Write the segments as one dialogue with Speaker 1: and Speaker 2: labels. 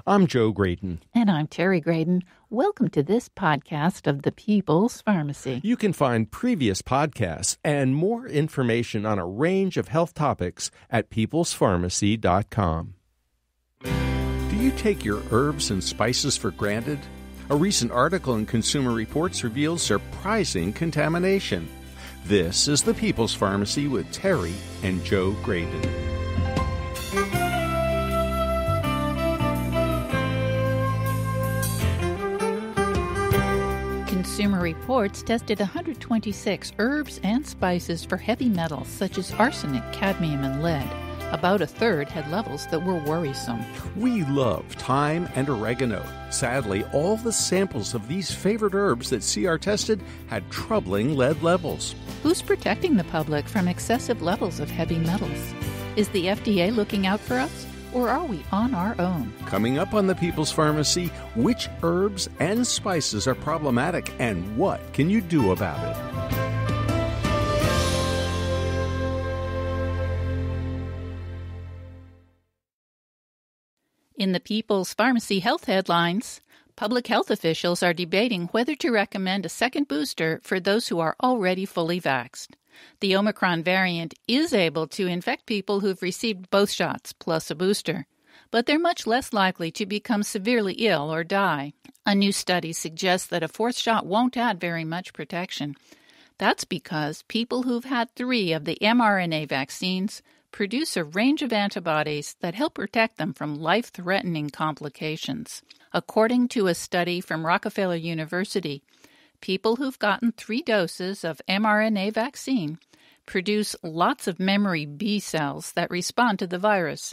Speaker 1: I'm Joe Graydon.
Speaker 2: And I'm Terry Graydon. Welcome to this podcast of the People's Pharmacy.
Speaker 1: You can find previous podcasts and more information on a range of health topics at peoplespharmacy.com. Do you take your herbs and spices for granted? A recent article in Consumer Reports reveals surprising contamination. This is the People's Pharmacy with Terry and Joe Graydon.
Speaker 2: Consumer Reports tested 126 herbs and spices for heavy metals such as arsenic, cadmium, and lead. About a third had levels that were worrisome.
Speaker 1: We love thyme and oregano. Sadly, all the samples of these favorite herbs that CR tested had troubling lead levels.
Speaker 2: Who's protecting the public from excessive levels of heavy metals? Is the FDA looking out for us, or are we on our own?
Speaker 1: Coming up on the People's Pharmacy, which herbs and spices are problematic and what can you do about it?
Speaker 2: In the People's Pharmacy health headlines, public health officials are debating whether to recommend a second booster for those who are already fully vaxxed. The Omicron variant is able to infect people who've received both shots plus a booster, but they're much less likely to become severely ill or die. A new study suggests that a fourth shot won't add very much protection. That's because people who've had 3 of the mRNA vaccines produce a range of antibodies that help protect them from life-threatening complications. According to a study from Rockefeller University, people who've gotten 3 doses of mRNA vaccine produce lots of memory B cells that respond to the virus.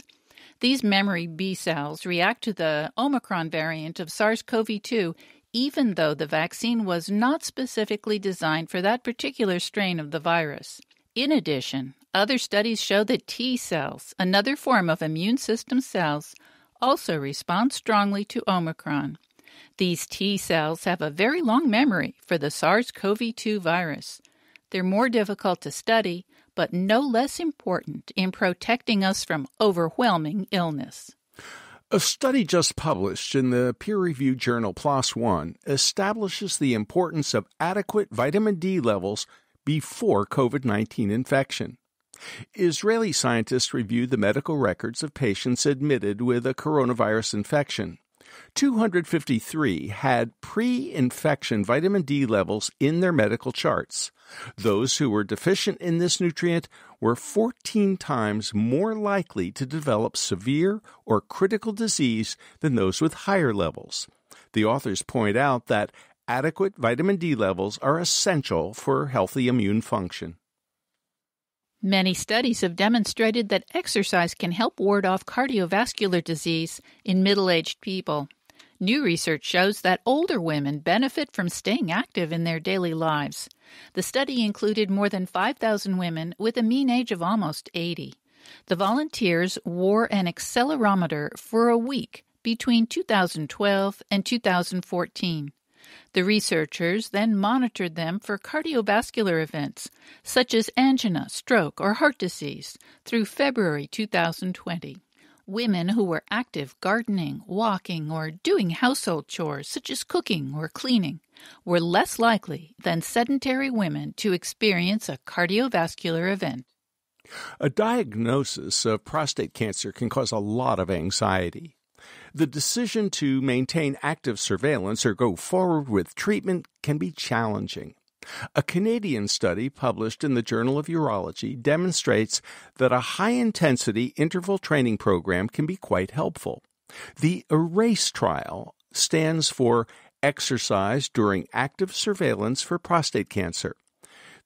Speaker 2: These memory B cells react to the Omicron variant of SARS-CoV-2 even though the vaccine was not specifically designed for that particular strain of the virus. In addition, other studies show that T cells, another form of immune system cells, also respond strongly to Omicron. These T cells have a very long memory for the SARS-CoV-2 virus. They're more difficult to study, but no less important in protecting us from overwhelming illness.
Speaker 1: A study just published in the peer-reviewed journal PLOS ONE establishes the importance of adequate vitamin D levels before COVID-19 infection. Israeli scientists reviewed the medical records of patients admitted with a coronavirus infection. 253 had pre-infection vitamin D levels in their medical charts. Those who were deficient in this nutrient were 14 times more likely to develop severe or critical disease than those with higher levels. The authors point out that adequate vitamin D levels are essential for healthy immune function.
Speaker 2: Many studies have demonstrated that exercise can help ward off cardiovascular disease in middle-aged people. New research shows that older women benefit from staying active in their daily lives. The study included more than 5,000 women with a mean age of almost 80. The volunteers wore an accelerometer for a week between 2012 and 2014. The researchers then monitored them for cardiovascular events, such as angina, stroke, or heart disease, through February 2020. Women who were active gardening, walking, or doing household chores, such as cooking or cleaning, were less likely than sedentary women to experience a cardiovascular event.
Speaker 1: A diagnosis of prostate cancer can cause a lot of anxiety. The decision to maintain active surveillance or go forward with treatment can be challenging. A Canadian study published in the Journal of Urology demonstrates that a high-intensity interval training program can be quite helpful. The ERASE trial stands for Exercise During Active Surveillance for Prostate Cancer.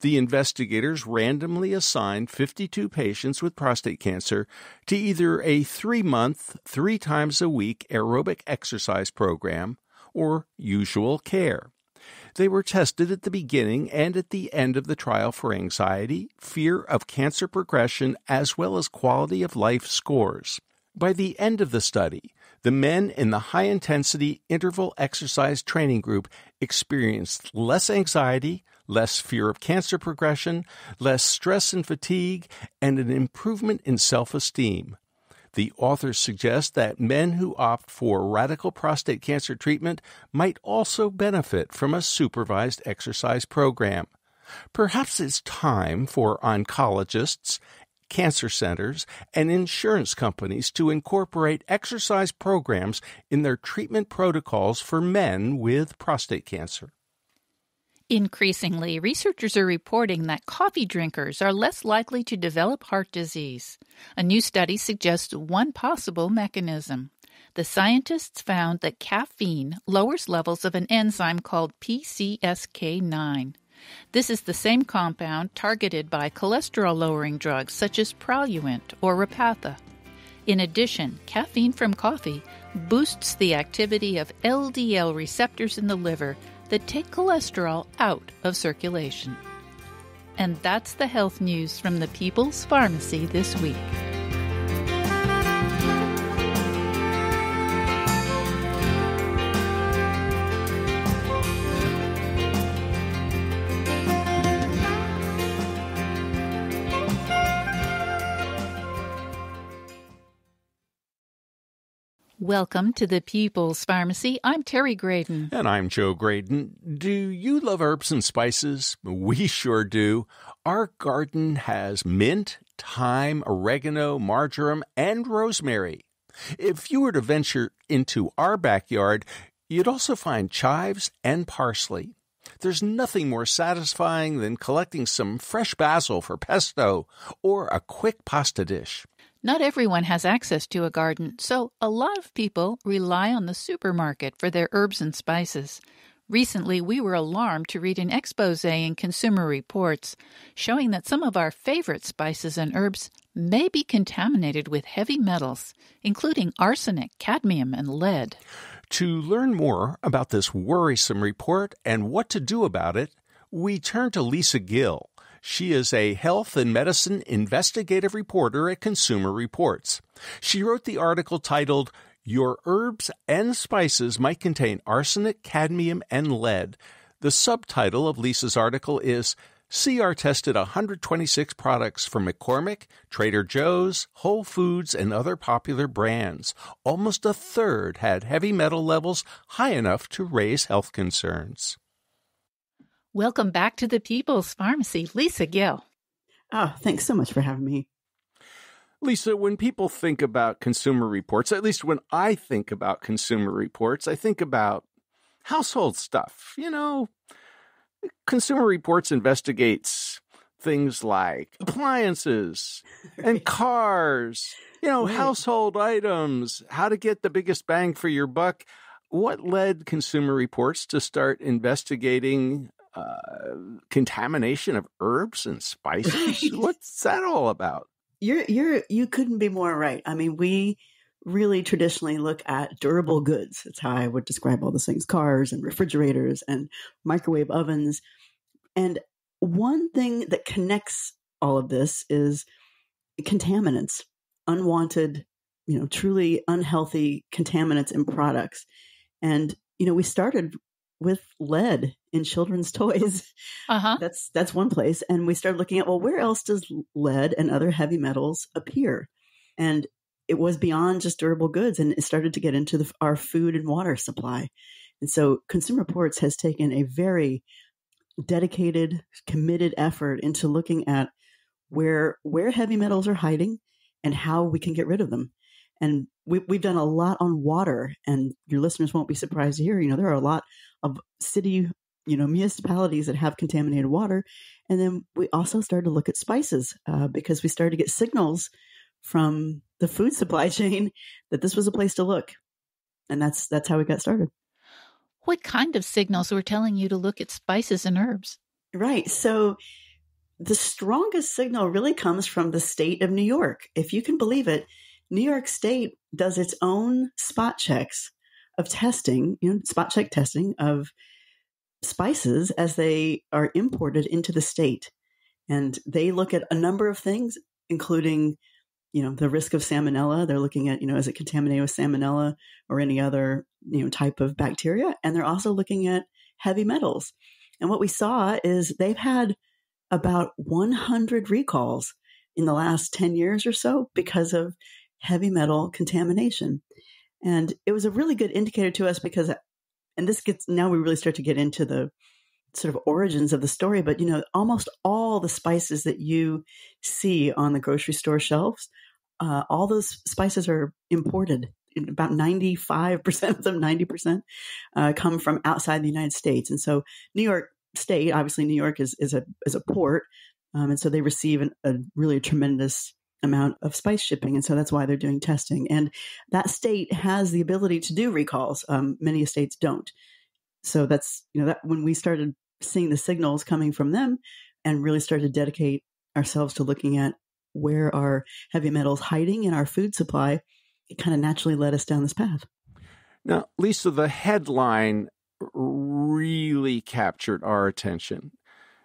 Speaker 1: The investigators randomly assigned 52 patients with prostate cancer to either a 3-month, 3 times a week aerobic exercise program or usual care. They were tested at the beginning and at the end of the trial for anxiety, fear of cancer progression, as well as quality of life scores. By the end of the study, the men in the high-intensity interval exercise training group experienced less anxiety, less fear of cancer progression, less stress and fatigue, and an improvement in self-esteem. The authors suggest that men who opt for radical prostate cancer treatment might also benefit from a supervised exercise program. Perhaps it's time for oncologists, cancer centers, and insurance companies to incorporate exercise programs in their treatment protocols for men with prostate cancer.
Speaker 2: Increasingly, researchers are reporting that coffee drinkers are less likely to develop heart disease. A new study suggests one possible mechanism. The scientists found that caffeine lowers levels of an enzyme called PCSK9. This is the same compound targeted by cholesterol-lowering drugs such as Praluent or Repatha. In addition, caffeine from coffee boosts the activity of LDL receptors in the liver that take cholesterol out of circulation. And that's the health news from the People's Pharmacy this week. Welcome to the People's Pharmacy. I'm Terry Graydon.
Speaker 1: And I'm Joe Graydon. Do you love herbs and spices? We sure do. Our garden has mint, thyme, oregano, marjoram, and rosemary. If you were to venture into our backyard, you'd also find chives and parsley. There's nothing more satisfying than collecting some fresh basil for pesto or a quick pasta dish.
Speaker 2: Not everyone has access to a garden, so a lot of people rely on the supermarket for their herbs and spices. Recently, we were alarmed to read an expose in Consumer Reports showing that some of our favorite spices and herbs may be contaminated with heavy metals, including arsenic, cadmium, and lead.
Speaker 1: To learn more about this worrisome report and what to do about it, we turn to Lisa Gill. She is a health and medicine investigative reporter at Consumer Reports. She wrote the article titled, "Your Herbs and Spices Might Contain Arsenic, Cadmium, and Lead." The subtitle of Lisa's article is, CR tested 126 products from McCormick, Trader Joe's, Whole Foods, and other popular brands. Almost a third had heavy metal levels high enough to raise health concerns.
Speaker 2: Welcome back to the People's Pharmacy, Lisa Gill.
Speaker 3: Oh, thanks so much for having me.
Speaker 1: Lisa, when people think about Consumer Reports, at least when I think about Consumer Reports, I think about household stuff. You know, Consumer Reports investigates things like appliances and cars,
Speaker 3: Right.
Speaker 1: household items, how to get the biggest bang for your buck. What led Consumer Reports to start investigating contamination of herbs and spices?
Speaker 3: Right.
Speaker 1: What's that all about?
Speaker 3: You couldn't be more right. I mean, we really traditionally look at durable goods. That's how I would describe all those things: cars and refrigerators and microwave ovens. And one thing that connects all of this is contaminants, unwanted, truly unhealthy contaminants in products. And, we started with lead in children's toys.
Speaker 2: Uh-huh.
Speaker 3: That's one place. And we started looking at, well, where else does lead and other heavy metals appear? And it was beyond just durable goods, and it started to get into our food and water supply. And so Consumer Reports has taken a very dedicated, committed effort into looking at where heavy metals are hiding and how we can get rid of them. And we've done a lot on water, and your listeners won't be surprised to hear, there are a lot of city, municipalities that have contaminated water. And then we also started to look at spices because we started to get signals from the food supply chain that this was a place to look. And that's how we got started.
Speaker 2: What kind of signals were telling you to look at spices and herbs?
Speaker 3: Right. So the strongest signal really comes from the state of New York. If you can believe it, New York State does its own spot checks of testing, spot check testing of spices as they are imported into the state. And they look at a number of things, including, the risk of salmonella. They're looking at, is it contaminated with salmonella or any other, type of bacteria? And they're also looking at heavy metals. And what we saw is they've had about 100 recalls in the last 10 years or so because of heavy metal contamination. And it was a really good indicator to us because, and now we really start to get into the sort of origins of the story, but almost all the spices that you see on the grocery store shelves, all those spices are imported. About 95% of them, 90% come from outside the United States. And so New York State, obviously New York is a port. And so they receive a really tremendous amount of spice shipping. And so that's why they're doing testing. And that state has the ability to do recalls. Many states don't. So that's, that when we started seeing the signals coming from them and really started to dedicate ourselves to looking at where are heavy metals hiding in our food supply, it kind of naturally led us down this path.
Speaker 1: Now, Lisa, the headline really captured our attention.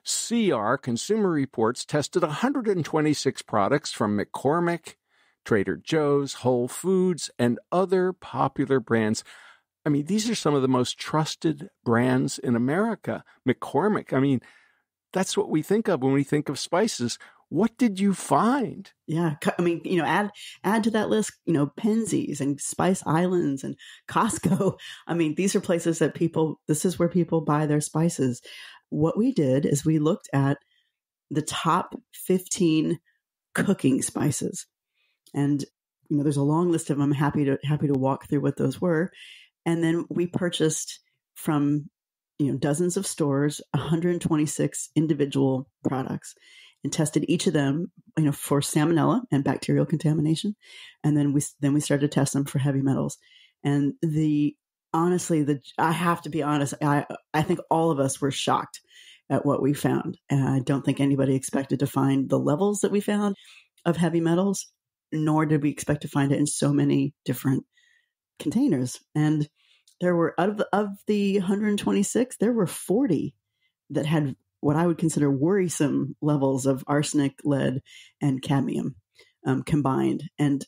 Speaker 1: CR, Consumer Reports, tested 126 products from McCormick, Trader Joe's, Whole Foods, and other popular brands. I mean, these are some of the most trusted brands in America. McCormick, I mean, that's what we think of when we think of spices. What did you find?
Speaker 3: Yeah. I mean, add to that list, Penzies and Spice Islands and Costco. I mean, these are places that this is where people buy their spices. What we did is we looked at the top 15 cooking spices. And, there's a long list of them. I'm happy to walk through what those were. And then we purchased from, dozens of stores, 126 individual products and tested each of them, for salmonella and bacterial contamination. And then we started to test them for heavy metals. And I have to be honest, I think all of us were shocked at what we found. And I don't think anybody expected to find the levels that we found of heavy metals, nor did we expect to find it in so many different containers. And there were, of the 126, there were 40 that had what I would consider worrisome levels of arsenic, lead, and cadmium combined. And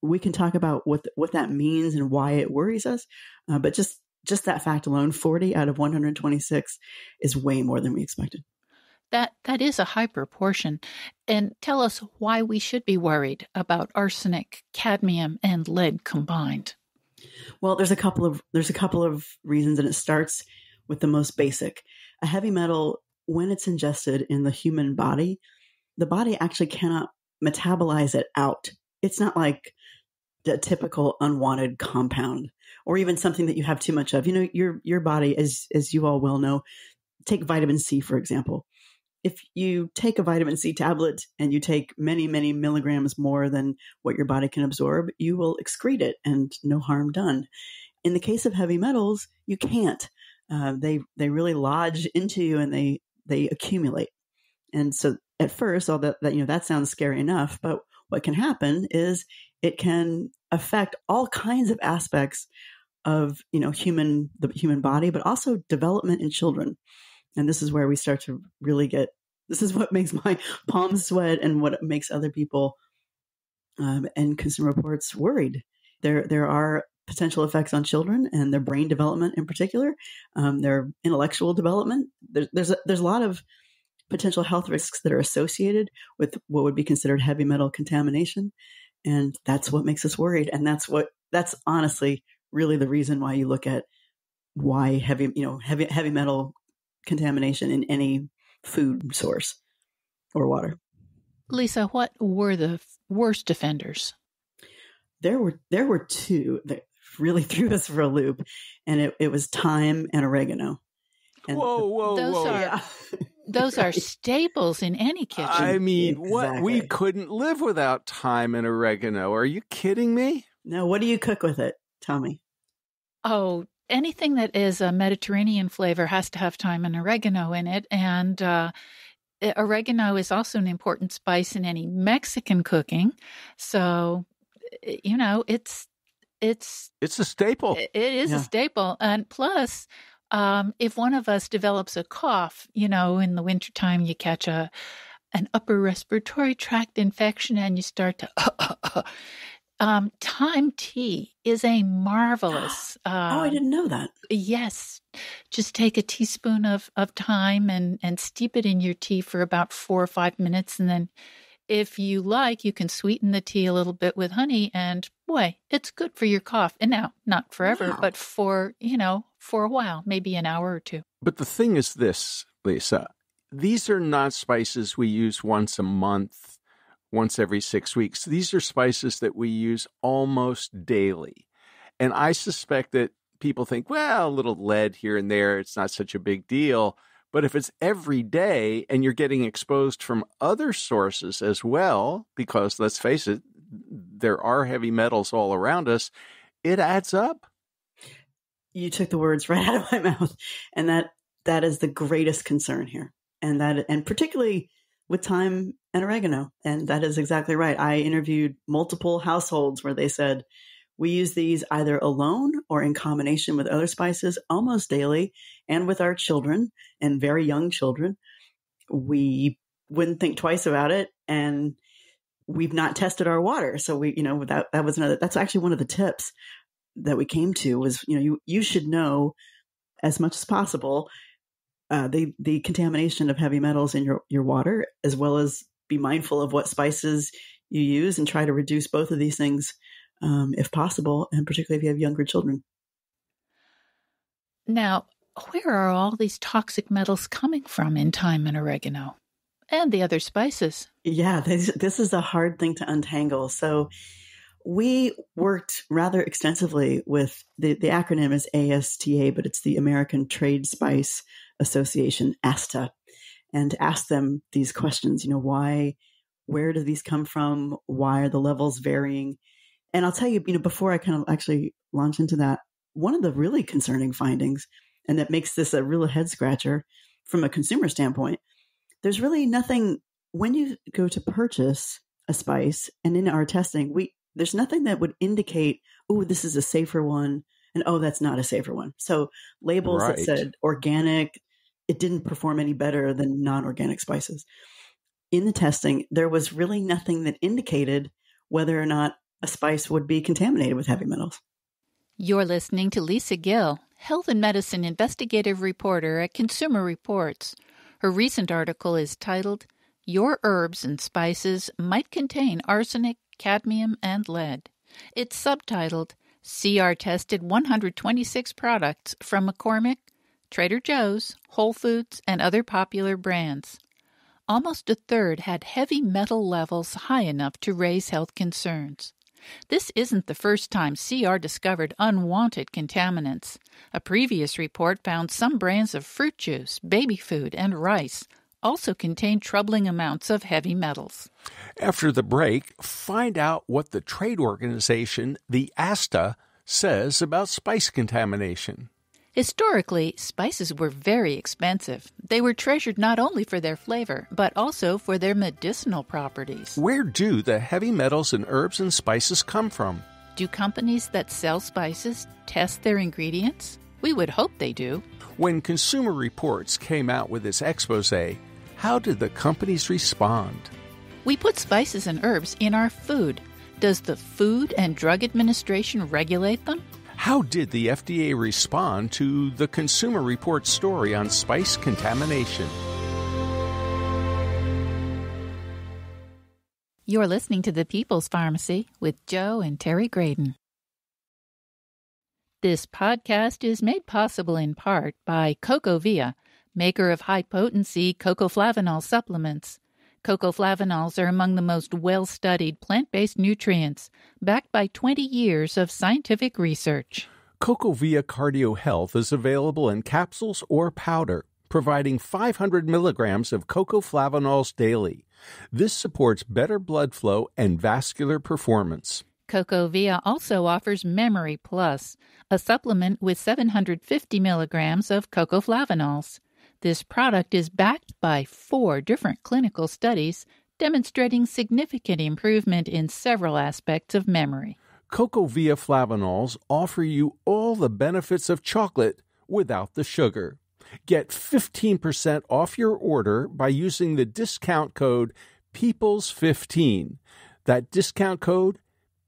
Speaker 3: we can talk about what that means and why it worries us. But just that fact alone, 40 out of 126 is way more than we expected.
Speaker 2: That is a high proportion. And tell us why we should be worried about arsenic, cadmium, and lead combined.
Speaker 3: Well, there's a couple of reasons, and it starts with the most basic. A heavy metal, when it's ingested in the human body, the body actually cannot metabolize it out. It's not like a typical unwanted compound or even something that you have too much of. Your body, as you all well know, take vitamin C, for example. If you take a vitamin C tablet and you take many, many milligrams more than what your body can absorb, you will excrete it and no harm done. In the case of heavy metals, you can't. They really lodge into you and they accumulate. And so at first, all that sounds scary enough, but what can happen is it can affect all kinds of aspects of, the human body, but also development in children. And this is where we start to really this is what makes my palms sweat and what makes other people and Consumer Reports worried. There are potential effects on children and their brain development in particular, their intellectual development. There's a lot of potential health risks that are associated with what would be considered heavy metal contamination. And that's what makes us worried. And that's honestly really the reason why you look at why heavy metal contamination in any food source or water.
Speaker 2: Lisa, what were the worst offenders?
Speaker 3: There were two that really threw us for a loop, and it was thyme and oregano. And
Speaker 1: Whoa.
Speaker 2: Those are staples in any kitchen.
Speaker 1: I mean,
Speaker 3: Exactly.
Speaker 1: What? We couldn't live without thyme and oregano. Are you kidding me?
Speaker 3: No, what do you cook with it? Tell me.
Speaker 2: Oh, anything that is a Mediterranean flavor has to have thyme and oregano in it. And oregano is also an important spice in any Mexican cooking. So, it's
Speaker 1: a staple.
Speaker 2: It is a staple. And plus, if one of us develops a cough, in the wintertime, you catch an upper respiratory tract infection and you start to thyme tea is a marvelous.
Speaker 3: I didn't know that.
Speaker 2: Yes. Just take a teaspoon of thyme and steep it in your tea for about 4 or 5 minutes. And then If you like, you can sweeten the tea a little bit with honey, and boy, it's good for your cough. And now, not forever,
Speaker 3: Wow.
Speaker 2: but for a while, maybe an hour or two.
Speaker 1: But the thing is this, Lisa, these are not spices we use once a month, once every 6 weeks. These are spices that we use almost daily. And I suspect that people think, well, a little lead here and there, it's not such a big deal. But if it's every day and you're getting exposed from other sources as well, because let's face it, there are heavy metals all around us, it adds up.
Speaker 3: You took the words right out of my mouth. And that is the greatest concern here. And particularly with thyme and oregano. And that is exactly right. I interviewed multiple households where they said, we use these either alone or in combination with other spices almost daily, and with our children and very young children. We wouldn't think twice about it, and we've not tested our water. So that was that's actually one of the tips that we came to was, you should know as much as possible the contamination of heavy metals in your water, as well as be mindful of what spices you use and try to reduce both of these things if possible, and particularly if you have younger children.
Speaker 2: Now, where are all these toxic metals coming from in thyme and oregano and the other spices?
Speaker 3: Yeah, this is a hard thing to untangle. So we worked rather extensively with the acronym is ASTA, but it's the American Trade Spice Association, ASTA, and asked them these questions, where do these come from? Why are the levels varying? And I'll tell you, before I kind of actually launch into that, one of the really concerning findings, and that makes this a real head scratcher from a consumer standpoint, there's really nothing when you go to purchase a spice, and in our testing, there's nothing that would indicate, oh, this is a safer one, and oh, that's not a safer one. So labels that said organic, it didn't perform any better than non-organic spices. In the testing, there was really nothing that indicated whether or not a spice would be contaminated with heavy metals.
Speaker 2: You're listening to Lisa Gill, health and medicine investigative reporter at Consumer Reports. Her recent article is titled, Your Herbs and Spices Might Contain Arsenic, Cadmium, and Lead. It's subtitled, CR Tested 126 Products from McCormick, Trader Joe's, Whole Foods, and other popular brands. Almost a third had heavy metal levels high enough to raise health concerns. This isn't the first time CR discovered unwanted contaminants. A previous report found some brands of fruit juice, baby food, and rice also contained troubling amounts of heavy metals.
Speaker 1: After the break, find out what the trade organization, the ASTA, says about spice contamination.
Speaker 2: Historically, spices were very expensive. They were treasured not only for their flavor, but also for their medicinal properties.
Speaker 1: Where do the heavy metals in herbs and spices come from?
Speaker 2: Do companies that sell spices test their ingredients? We would hope they do.
Speaker 1: When Consumer Reports came out with its expose, how did the companies respond?
Speaker 2: We put spices and herbs in our food. Does the Food and Drug Administration regulate them?
Speaker 1: How did the FDA respond to the Consumer Reports story on spice contamination?
Speaker 2: You're listening to The People's Pharmacy with Joe and Terry Graydon. This podcast is made possible in part by CocoVia, maker of high-potency cocoflavanol supplements. Cocoflavanols are among the most well-studied plant-based nutrients, backed by 20 years of scientific research.
Speaker 1: CocoVia Cardio Health is available in capsules or powder, providing 500 milligrams of cocoflavanols daily. This supports better blood flow and vascular performance.
Speaker 2: CocoVia also offers Memory Plus, a supplement with 750 milligrams of cocoflavanols. This product is backed by 4 different clinical studies demonstrating significant improvement in several aspects of memory.
Speaker 1: CocoVia Flavanols offer you all the benefits of chocolate without the sugar. Get 15% off your order by using the discount code PEOPLES15. That discount code,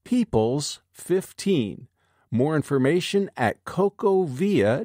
Speaker 1: PEOPLES15. More information at cocovia.com.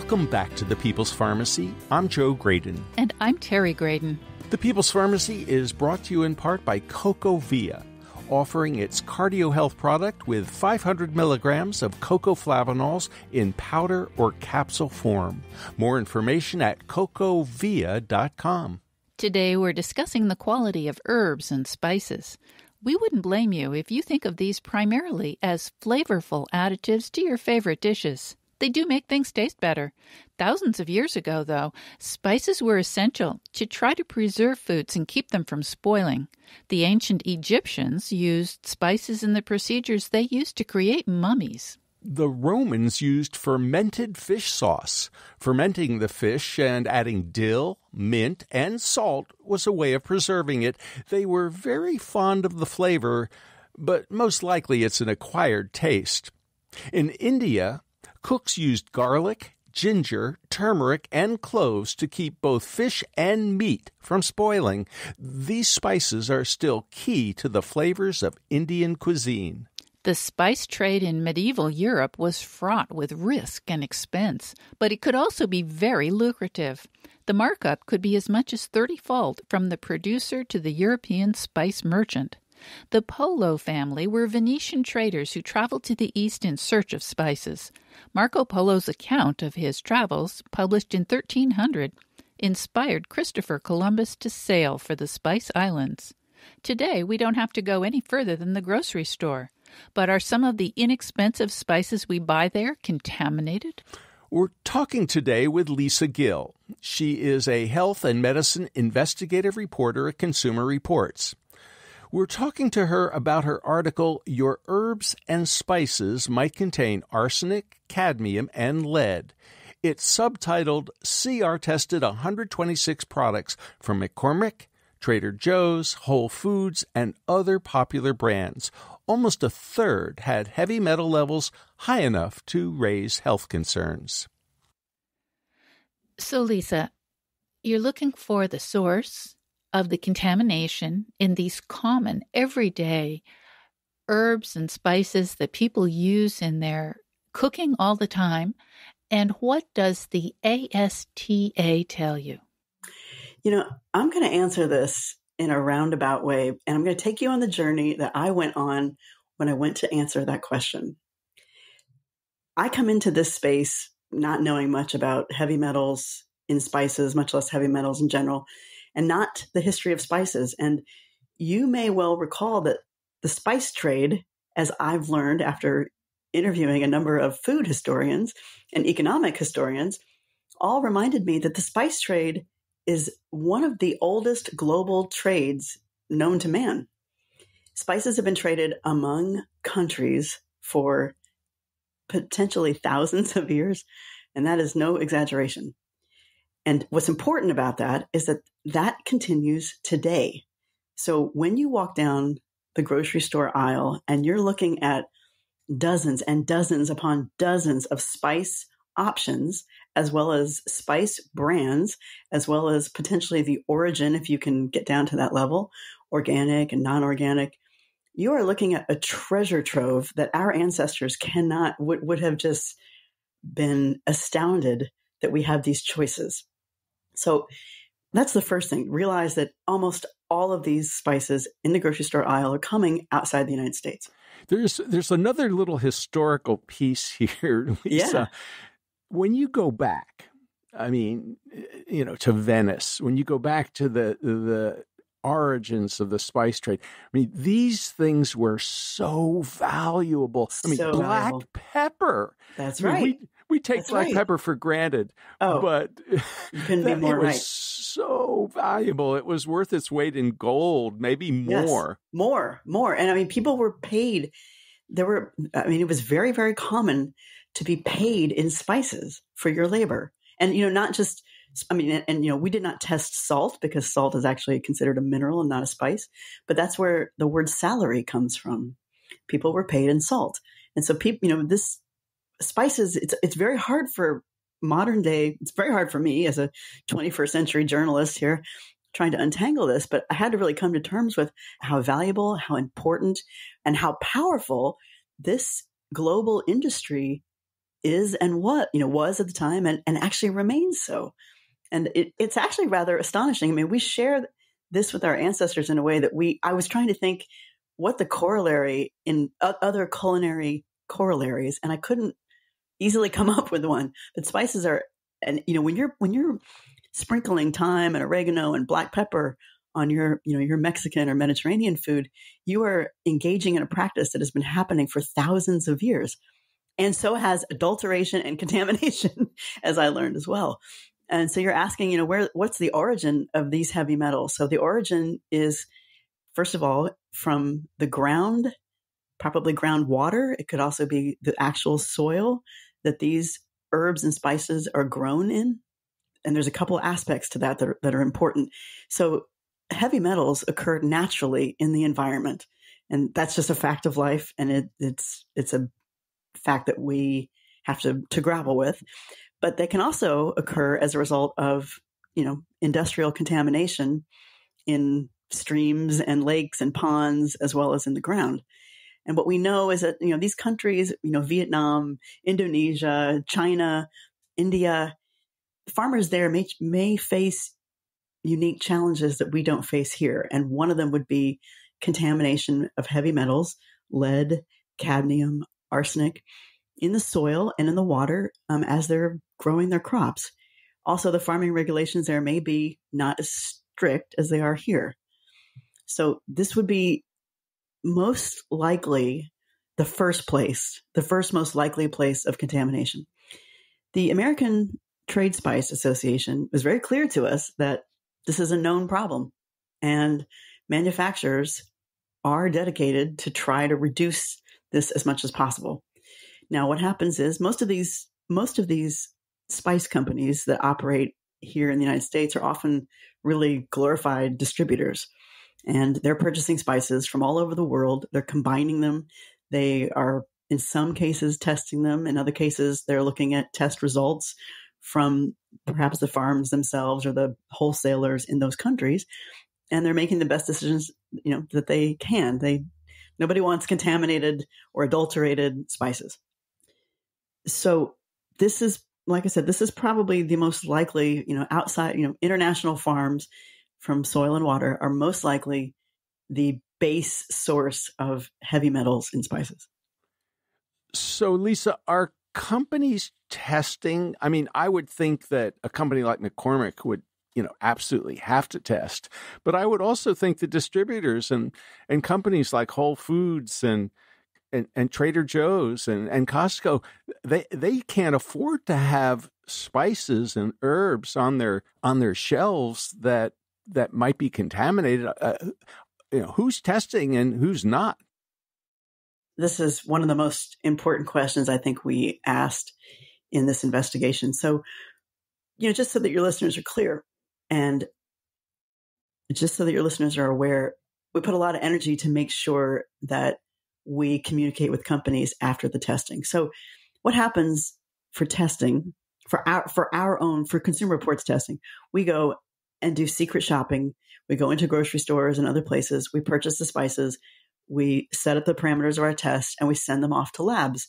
Speaker 1: Welcome back to the People's Pharmacy. I'm Joe Graydon.
Speaker 2: And I'm Terry Graydon.
Speaker 1: The People's Pharmacy is brought to you in part by CocoVia, offering its cardio health product with 500 milligrams of cocoflavanols in powder or capsule form. More information at cocovia.com.
Speaker 2: Today we're discussing the quality of herbs and spices. We wouldn't blame you if you think of these primarily as flavorful additives to your favorite dishes. They do make things taste better. Thousands of years ago, though, spices were essential to try to preserve foods and keep them from spoiling. The ancient Egyptians used spices in the procedures they used to create mummies.
Speaker 1: The Romans used fermented fish sauce. Fermenting the fish and adding dill, mint, and salt was a way of preserving it. They were very fond of the flavor, but most likely it's an acquired taste. In India, cooks used garlic, ginger, turmeric, and cloves to keep both fish and meat from spoiling. These spices are still key to the flavors of Indian cuisine.
Speaker 2: The spice trade in medieval Europe was fraught with risk and expense, but it could also be very lucrative. The markup could be as much as 30-fold from the producer to the European spice merchant. The Polo family were Venetian traders who traveled to the East in search of spices. Marco Polo's account of his travels, published in 1300, inspired Christopher Columbus to sail for the Spice Islands. Today, we don't have to go any further than the grocery store. But are some of the inexpensive spices we buy there contaminated?
Speaker 1: We're talking today with Lisa Gill. She is a health and medicine investigative reporter at Consumer Reports. We're talking to her about her article, Your Herbs and Spices Might Contain Arsenic, Cadmium, and Lead. It's subtitled, CR-Tested 126 Products from McCormick, Trader Joe's, Whole Foods, and other popular brands. Almost a third had heavy metal levels high enough to raise health concerns.
Speaker 2: So, Lisa, you're looking for the source of the contamination in these common, everyday herbs and spices that people use in their cooking all the time. And what does the ASTA tell you?
Speaker 3: You know, I'm going to answer this in a roundabout way, and I'm going to take you on the journey that I went on when I went to answer that question. I come into this space not knowing much about heavy metals in spices, much less heavy metals in general, and not the history of spices. And you may well recall that the spice trade, as I've learned after interviewing a number of food historians and economic historians, all reminded me that the spice trade is one of the oldest global trades known to man. Spices have been traded among countries for potentially thousands of years, and that is no exaggeration. And what's important about that is that that continues today. So when you walk down the grocery store aisle and you're looking at dozens and dozens upon dozens of spice options, as well as spice brands, as well as potentially the origin, if you can get down to that level, organic and non-organic, you are looking at a treasure trove that our ancestors would have just been astounded that we have these choices. So that's the first thing. Realize that almost all of these spices in the grocery store aisle are coming outside the United States.
Speaker 1: There's another little historical piece here, Lisa.
Speaker 3: Yeah.
Speaker 1: When you go back, to Venice, when you go back to the origins of the spice trade, these things were so valuable. Black pepper.
Speaker 3: That's right.
Speaker 1: We take black pepper for granted, but
Speaker 3: you couldn't be more
Speaker 1: it was
Speaker 3: right.
Speaker 1: so valuable. It was worth its weight in gold, maybe more.
Speaker 3: Yes, more. And people were paid. It was very, very common to be paid in spices for your labor. And, not just, we did not test salt because salt is actually considered a mineral and not a spice, but that's where the word salary comes from. People were paid in salt. And so this spices, it's very hard for modern day. It's very hard for me as a 21st century journalist here trying to untangle this, but I had to really come to terms with how valuable, how important, and how powerful this global industry is and what, was at the time and actually remains so. And it's actually rather astonishing. I mean, we share this with our ancestors in a way that I was trying to think what the corollary in other culinary corollaries, and I couldn't easily come up with one. But spices are, and when you're sprinkling thyme and oregano and black pepper on your Mexican or Mediterranean food, you are engaging in a practice that has been happening for thousands of years. And so has adulteration and contamination, as I learned as well. And so you're asking, what's the origin of these heavy metals? So the origin is, first of all, from the ground, probably groundwater. It could also be the actual soil that these herbs and spices are grown in. And there's a couple aspects to that are important. So heavy metals occur naturally in the environment. And that's just a fact of life. And it's a fact that we have to grapple with. But they can also occur as a result of, industrial contamination in streams and lakes and ponds, as well as in the ground. And what we know is that, these countries, Vietnam, Indonesia, China, India, farmers there may face unique challenges that we don't face here. And one of them would be contamination of heavy metals, lead, cadmium, arsenic, in the soil and in the water as they're growing their crops. Also, the farming regulations there may be not as strict as they are here. So this would be most likely the first most likely place of contamination. The American Trade Spice Association was very clear to us that this is a known problem, and manufacturers are dedicated to try to reduce this as much as possible. Now, what happens is most of these spice companies that operate here in the United States are often really glorified distributors, and they're purchasing spices from all over the world. They're combining them. They are, in some cases, testing them. In other cases, they're looking at test results from perhaps the farms themselves or the wholesalers in those countries, and they're making the best decisions, that they can. Nobody wants contaminated or adulterated spices. So this is, like I said, this is probably the most likely, outside, international farms from soil and water are most likely the base source of heavy metals in spices.
Speaker 1: So, Lisa, are companies testing? I mean, I would think that a company like McCormick would, absolutely have to test. But I would also think the distributors and companies like Whole Foods and Trader Joe's and Costco, they can't afford to have spices and herbs on their shelves that might be contaminated. Who's testing and who's not?
Speaker 3: This is one of the most important questions I think we asked in this investigation. So, just so that your listeners are clear and just so that your listeners are aware, we put a lot of energy to make sure that we communicate with companies after the testing. So what happens for testing, for Consumer Reports testing, we go and do secret shopping. We go into grocery stores and other places. We purchase the spices. We set up the parameters of our test and we send them off to labs.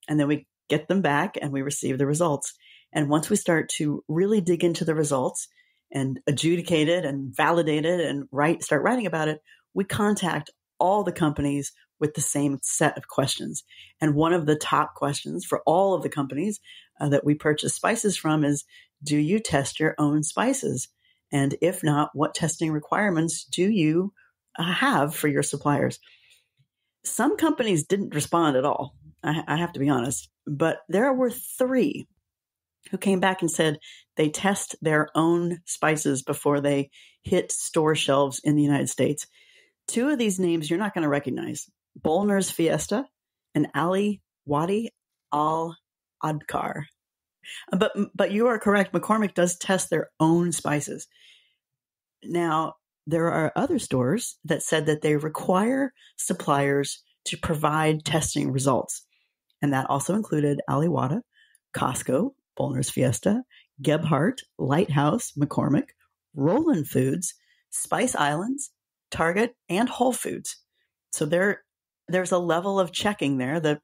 Speaker 3: And then we get them back and we receive the results. And once we start to really dig into the results and adjudicate it and validate it and start writing about it, we contact all the companies with the same set of questions. And one of the top questions for all of the companies that we purchase spices from is, do you test your own spices? And if not, what testing requirements do you have for your suppliers? Some companies didn't respond at all. I have to be honest, but there were 3 who came back and said they test their own spices before they hit store shelves in the United States. 2 of these names you're not going to recognize: Bolner's Fiesta and Ali Wadi Al Adkar. But you are correct. McCormick does test their own spices. Now, there are other stores that said that they require suppliers to provide testing results. And that also included Aliwada, Costco, Bolner's Fiesta, Gebhardt, Lighthouse, McCormick, Roland Foods, Spice Islands, Target, and Whole Foods. So there's a level of checking there that,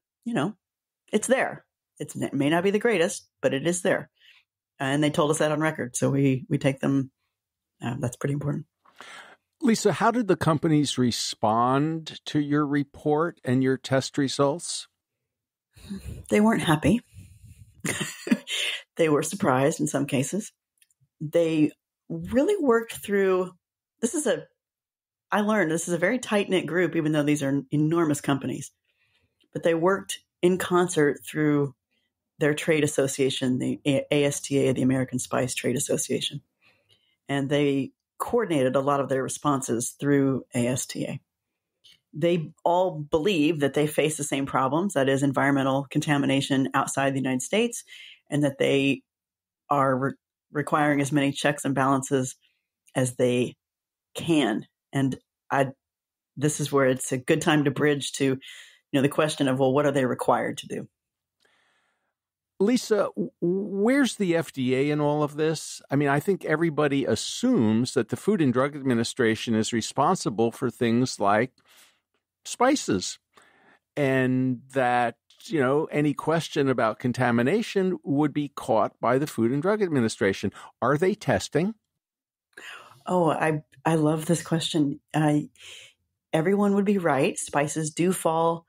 Speaker 3: it's there. It may not be the greatest, but it is there. And they told us that on record. So we take them. That's pretty important.
Speaker 1: Lisa, how did the companies respond to your report and your test results?
Speaker 3: They weren't happy. They were surprised in some cases. They really worked through, I learned this is a very tight-knit group, even though these are enormous companies. But they worked in concert through their trade association, the ASTA, the American Spice Trade Association. And they coordinated a lot of their responses through ASTA. They all believe that they face the same problems, that is environmental contamination outside the United States, and that they are requiring as many checks and balances as they can. And this is where it's a good time to bridge to, the question of, well, what are they required to do?
Speaker 1: Lisa, where's the FDA in all of this? I mean, I think everybody assumes that the Food and Drug Administration is responsible for things like spices, and that, any question about contamination would be caught by the Food and Drug Administration. Are they testing?
Speaker 3: Oh, I love this question. Everyone would be right. Spices do fall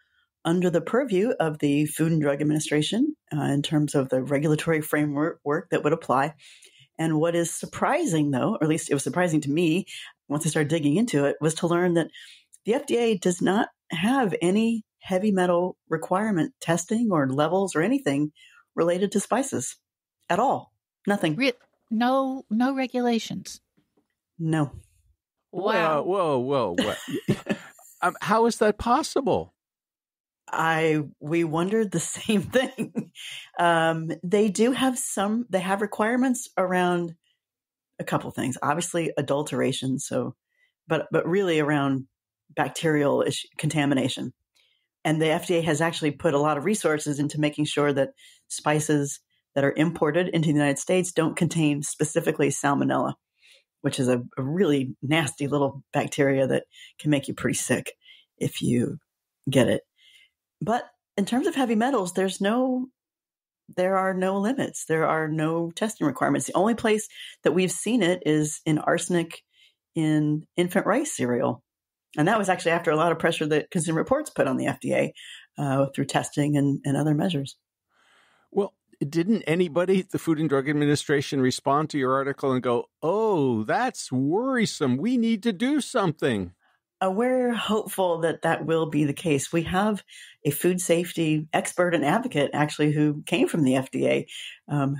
Speaker 3: under the purview of the Food and Drug Administration in terms of the regulatory framework that would apply. And what is surprising, though, or at least it was surprising to me once I started digging into it, was to learn that the FDA does not have any heavy metal requirement testing or levels or anything related to spices at all. Nothing.
Speaker 2: No regulations.
Speaker 3: No.
Speaker 2: Wow.
Speaker 1: Whoa. How is that possible?
Speaker 3: We wondered the same thing. They do have they have requirements around a couple things, obviously adulteration. But really around bacterial contamination. And the FDA has actually put a lot of resources into making sure that spices that are imported into the United States don't contain specifically salmonella, which is a really nasty little bacteria that can make you pretty sick if you get it. But in terms of heavy metals, there are no limits. There are no testing requirements. The only place that we've seen it is in arsenic in infant rice cereal. And that was actually after a lot of pressure that Consumer Reports put on the FDA through testing and other measures.
Speaker 1: Well, didn't anybody at the Food and Drug Administration respond to your article and go, oh, that's worrisome, we need to do something?
Speaker 3: We're hopeful that will be the case. We have a food safety expert and advocate, actually, who came from the FDA,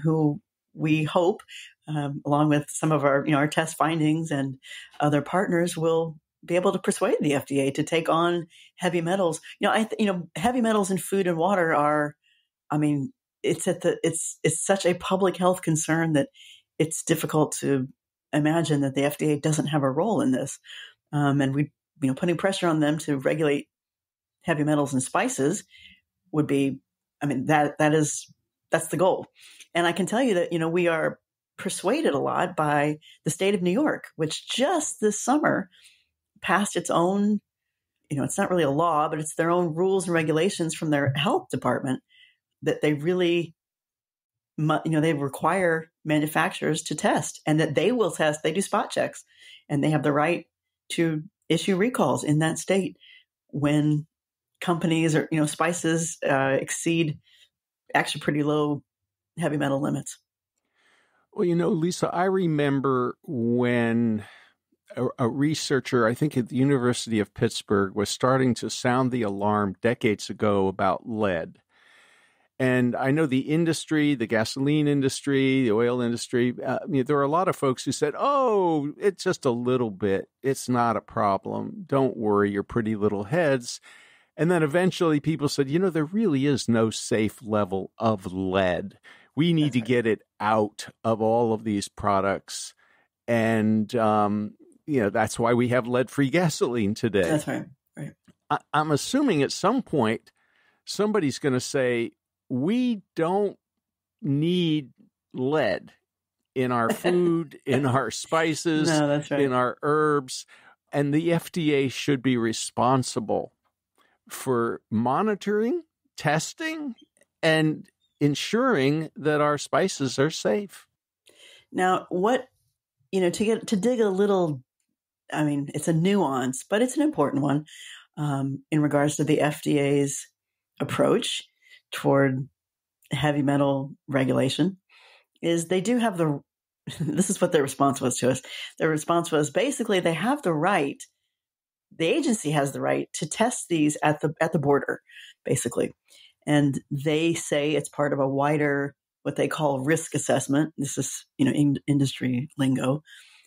Speaker 3: who we hope, along with some of our test findings and other partners, will be able to persuade the FDA to take on heavy metals. Heavy metals in food and water are, it's such a public health concern that it's difficult to imagine that the FDA doesn't have a role in this. And we, putting pressure on them to regulate heavy metals and spices would be, that's the goal. And I can tell you that, we are persuaded a lot by the state of New York, which just this summer passed its own, it's not really a law, but it's their own rules and regulations from their health department that they really, they require manufacturers to test, and that they will test. They do spot checks, and they have the right to issue recalls in that state when companies or, spices exceed actually pretty low heavy metal limits.
Speaker 1: Well, Lisa, I remember when a researcher, I think at the University of Pittsburgh, was starting to sound the alarm decades ago about lead. And I know the industry, the gasoline industry, the oil industry, there are a lot of folks who said, oh, it's just a little bit. It's not a problem. Don't worry, your pretty little heads. And then eventually people said, there really is no safe level of lead. We need to get it out of all of these products. And, that's why we have lead-free gasoline today.
Speaker 3: That's right.
Speaker 1: I'm assuming at some point somebody's going to say, we don't need lead in our food, in our spices,
Speaker 3: no, that's right.
Speaker 1: in our herbs. And the FDA should be responsible for monitoring, testing, and ensuring that our spices are safe.
Speaker 3: Now, to dig a little, it's a nuance, but it's an important one in regards to the FDA's approach toward heavy metal regulation, is they do have this is what their response was to us. Their response was basically they have the right, the agency has the right to test these at the border, basically. And they say it's part of a wider, what they call risk assessment. This is, industry lingo,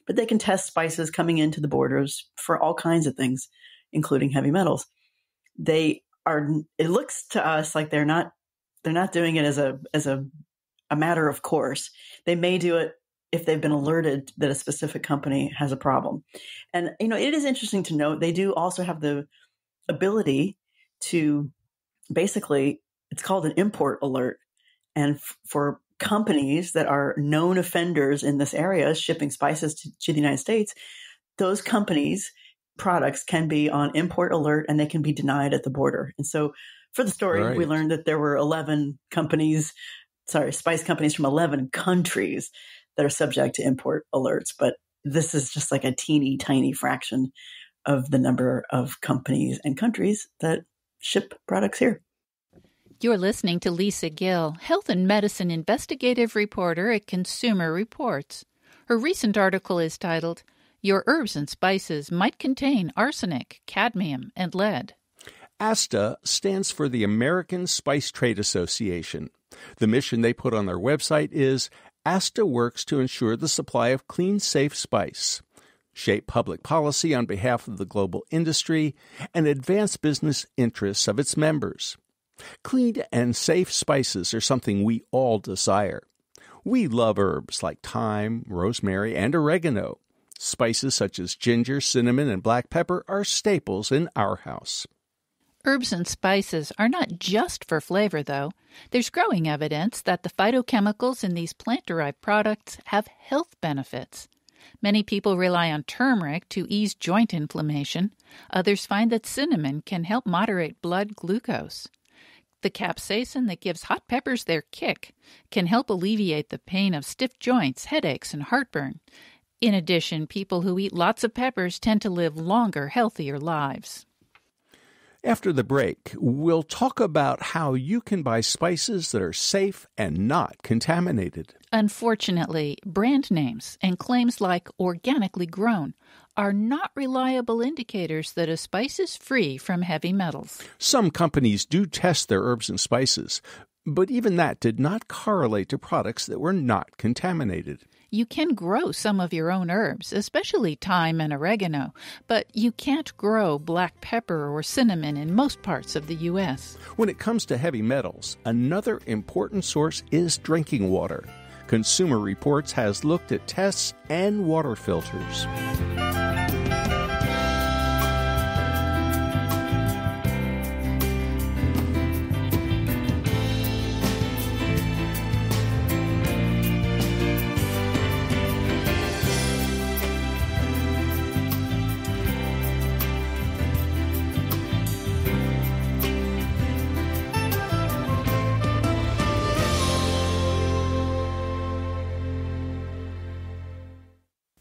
Speaker 3: but they can test spices coming into the borders for all kinds of things, including heavy metals. It looks to us like they're not doing it as a matter of course. They may do it if they've been alerted that a specific company has a problem. And, it is interesting to note they do also have the ability to basically, it's called an import alert. And for companies that are known offenders in this area, shipping spices to the United States, those companies' products can be on import alert and they can be denied at the border. And so for the story,
Speaker 1: Right.
Speaker 3: We learned that there were spice companies from 11 countries that are subject to import alerts. But this is just like a teeny tiny fraction of the number of companies and countries that ship products here.
Speaker 2: You're listening to Lisa Gill, health and medicine investigative reporter at Consumer Reports. Her recent article is titled, "Your Herbs and Spices Might Contain Arsenic, Cadmium, and Lead."
Speaker 1: ASTA stands for the American Spice Trade Association. The mission they put on their website is ASTA works to ensure the supply of clean, safe spice, shape public policy on behalf of the global industry, and advance business interests of its members. Clean and safe spices are something we all desire. We love herbs like thyme, rosemary, and oregano. Spices such as ginger, cinnamon, and black pepper are staples in our house.
Speaker 2: Herbs and spices are not just for flavor, though. There's growing evidence that the phytochemicals in these plant-derived products have health benefits. Many people rely on turmeric to ease joint inflammation. Others find that cinnamon can help moderate blood glucose. The capsaicin that gives hot peppers their kick can help alleviate the pain of stiff joints, headaches, and heartburn. In addition, people who eat lots of peppers tend to live longer, healthier lives.
Speaker 1: After the break, we'll talk about how you can buy spices that are safe and not contaminated.
Speaker 2: Unfortunately, brand names and claims like organically grown are not reliable indicators that a spice is free from heavy metals.
Speaker 1: Some companies do test their herbs and spices, but even that did not correlate to products that were not contaminated.
Speaker 2: You can grow some of your own herbs, especially thyme and oregano, but you can't grow black pepper or cinnamon in most parts of the U.S.
Speaker 1: When it comes to heavy metals, another important source is drinking water. Consumer Reports has looked at tests and water filters.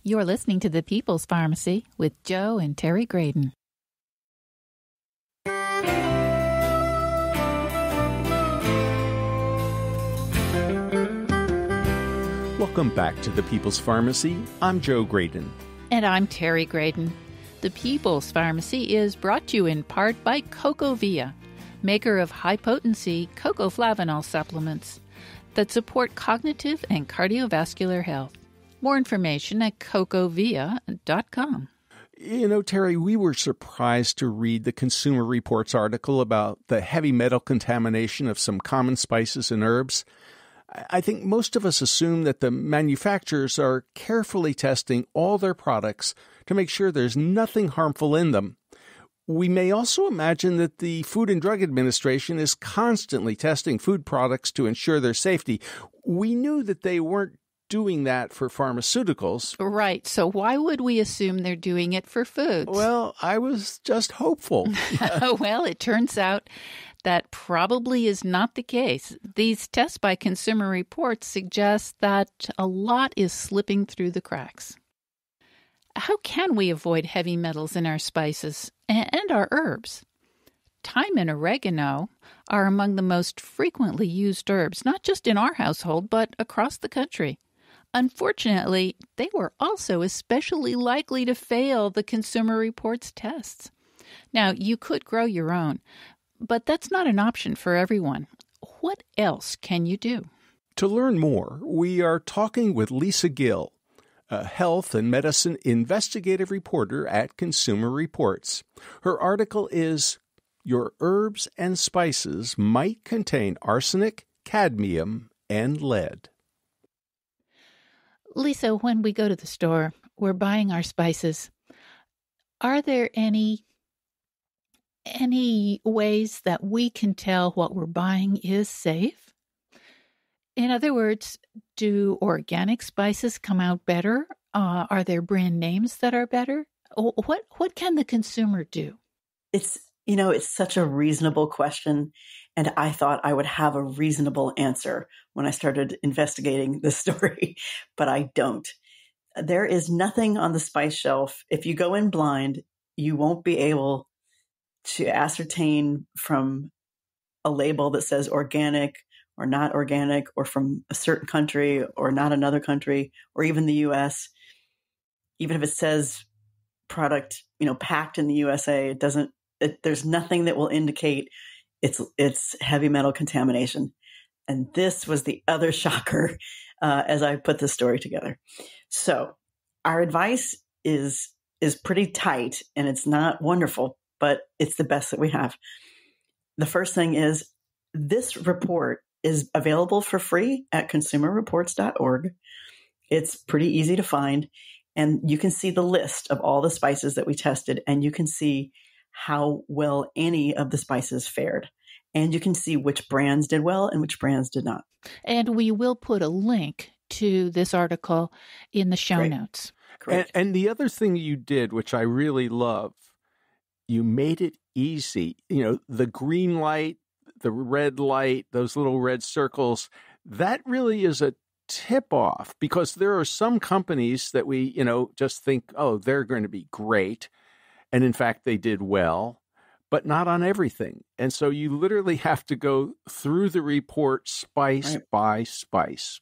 Speaker 2: You're listening to The People's Pharmacy with Joe and Terry Graydon.
Speaker 1: Welcome back to The People's Pharmacy. I'm Joe Graydon.
Speaker 2: And I'm Terry Graydon. The People's Pharmacy is brought to you in part by CocoVia, maker of high-potency cocoflavanol supplements that support cognitive and cardiovascular health. More information at cocovia.com.
Speaker 1: You know, Terry, we were surprised to read the Consumer Reports article about the heavy metal contamination of some common spices and herbs. I think most of us assume that the manufacturers are carefully testing all their products to make sure there's nothing harmful in them. We may also imagine that the Food and Drug Administration is constantly testing food products to ensure their safety. We knew that they weren't doing that for pharmaceuticals.
Speaker 2: Right. So why would we assume they're doing it for foods?
Speaker 1: Well, I was just hopeful.
Speaker 2: Well, it turns out That probably is not the case. These tests by Consumer Reports suggest that a lot is slipping through the cracks. How can we avoid heavy metals in our spices and our herbs? Thyme and oregano are among the most frequently used herbs, not just in our household, but across the country. Unfortunately, they were also especially likely to fail the Consumer Reports tests. Now, you could grow your own, but that's not an option for everyone. What else can you do?
Speaker 1: To learn more, we are talking with Lisa Gill, a health and medicine investigative reporter at Consumer Reports. Her article is Your Herbs and Spices Might Contain Arsenic, Cadmium, and Lead.
Speaker 2: Lisa, when we go to the store, we're buying our spices. Are there any ways that we can tell what we're buying is safe? In other words, do organic spices come out better? Are there brand names that are better? What can the consumer do?
Speaker 3: It's such a reasonable question. And I thought I would have a reasonable answer when I started investigating this story, but I don't. There is nothing on the spice shelf. If you go in blind, you won't be able to ascertain from a label that says organic or not organic, or from a certain country or not another country, or even the US. Even if it says product, packed in the USA, there's nothing that will indicate it's heavy metal contamination. And this was the other shocker as I put this story together. So our advice is pretty tight, and it's not wonderful, but it's the best that we have. The first thing is this report is available for free at consumerreports.org. It's pretty easy to find, and you can see the list of all the spices that we tested, and you can see how well any of the spices fared. And you can see which brands did well and which brands did not.
Speaker 2: And we will put a link to this article in the show notes.
Speaker 1: Great. And the other thing you did, which I really love, you made it easy. The green light, the red light, those little red circles, that really is a tip off, because there are some companies that we, just think, oh, they're going to be great. And in fact, they did well, but not on everything. And so you literally have to go through the report spice by spice.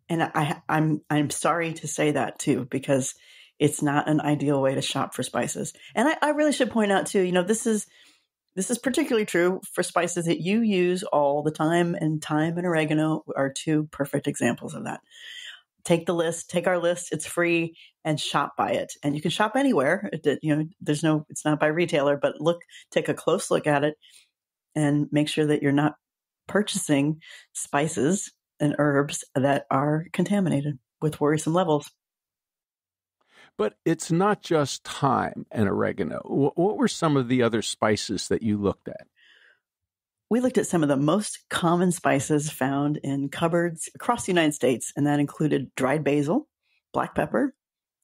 Speaker 3: And I'm sorry to say that too, because it's not an ideal way to shop for spices. And I really should point out too, this is particularly true for spices that you use all the time, and thyme and oregano are two perfect examples of that. Take our list, it's free, and shop by it. And you can shop anywhere. It's not by retailer, but take a close look at it and make sure that you're not purchasing spices and herbs that are contaminated with worrisome levels.
Speaker 1: But it's not just thyme and oregano. What were some of the other spices that you looked at?
Speaker 3: We looked at some of the most common spices found in cupboards across the United States, and that included dried basil, black pepper,